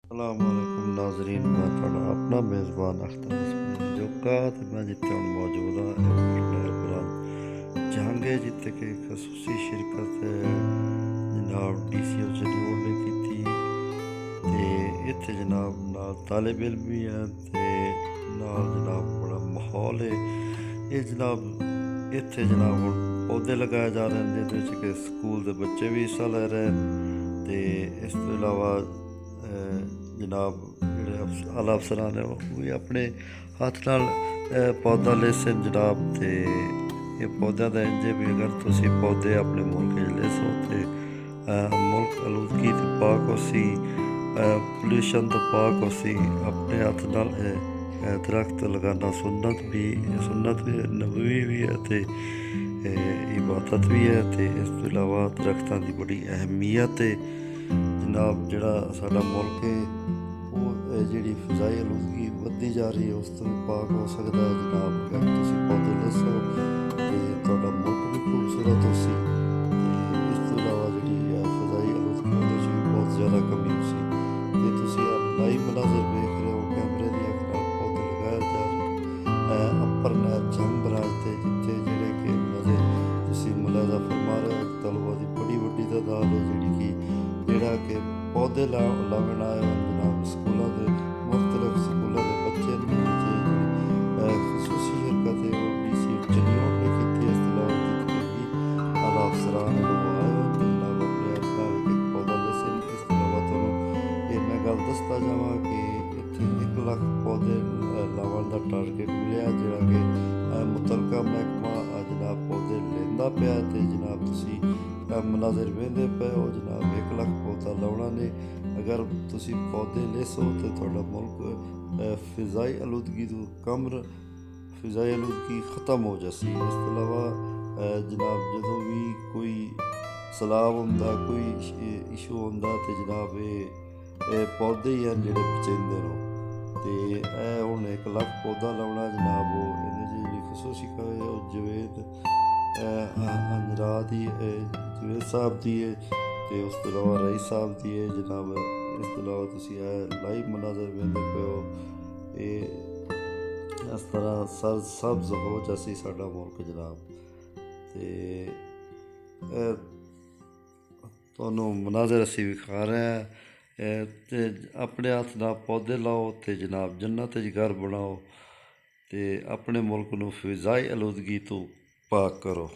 अस्सलामुअलैकुम नाजरीन, मैं थोड़ा अपना मेज़बान अख्तर हसनैन जोका ते मैं जिते हूँ मौजूद हाँ जहांगे जिते कि खसूसी शिरकत जनाब DCO चली ने की ते इत्थे जनाब नाल तालिब इल्म भी हैं ते नाल जनाब बड़ा माहौल है ये जनाब इत्थे जनाब हुण पौधे लगाए जा रहे हैं जिहदे कि स्कूल के बच्चे भी हिस्सा ले रहे हैं ते इस तो इलावा जनाब जेह्ड़े आला अफसरान ने ओह् भी अपने हत्थ नाल पौधा लेसन जनाब ते एह् पौधें दा इंज भी अगर तुसी पौधे अपने मुल्क च लेसो ते मुल्क आलूदगी तो पाक होसी पोल्यूशन तो पाक होसी अपने हत्थ नाल दरख्त लगाना सुन्नत भी नबवी भी है ते इबादत भी है ते इस तो इलावा दरख्तां दी बड़ी अहमियत है जनाब जेह्ड़ा साडा मुल्क है वो जेह्ड़ी फिजाई आलूदगी बधदी जा रही है उस तो भी पाक हो सकदा है जनाब अगर तुसी पौधे लेसो ते तुहाडा मुल्क भी खूबसूरत होसी ते इस तो इलावा जेह्ड़ी फिजाई आलूदगी ओह्दे च भी बहुत ज़्यादा कमी होसी ते तुसी लाइव मनाज़र वेख रहे हो कैमरे दी अक्ख नाल पौधे लगाए जा रहे अप्पर नैर जंग बराज ते जित्थे जेह्ड़े कि मनाज़र तुसी मुलाज़ा फरमा रहे हो तलबा दी बड़ी वड्डी तादाद है जेह्ड़ी कि जेह्ड़ा कि पौधे लावन आए होन जनाब स्कूलों के मुख्तलिफ स्कूलों के बच्चे खसूसी शिरकत है और DCO चली ने की इस तलाव की आला अफसरान आए हो जनाब अपने एक पौधा लेसन इस तलावा तो ये मैं गल दसदा जावां कि इत्थे 1 लाख पौधे लावन का टारगेट मिलिया जेह्ड़ा कि मुतलका महकमा जनाब पौधे लेंदा पिया ते जनाब तुसी मनाज़र वेंदे पे हो जनाब 1 लाख पौधा लाउणा ने अगर तुसी पौधे लेसो तो तुहाडा मुल्क फिजाई आलूदगी तो फिजाई आलूदगी ख़त्म हो जासी इस तो इलावा जनाब जदों भी कोई सैलाब होंदा कोई इशू होंदा तो जनाब पौधे ही हैं जेह्ड़े बचांदे न ते हुण 1 लाख पौधा लाउणा जनाब इहदे च जेह्ड़ी खसूसी जवेद अंजरा दी जवेद साहब दी है ते उस तो इलावा रईस साहब दी है जनाब इस तो इलावा तुसी लाइव मनाज़र वेंदे पे हो इस तरह सर सब्ज़ हो जासी साडा मुल्क जनाब ते तुहानूं मनाज़र असी विखा रहे हैं ते अपने हत्थ नाल पौधे लाओ ते जनाब जन्नत च घर बनाओ ते अपने मुल्क नूं फिजाई आलूदगी तो पाक करो।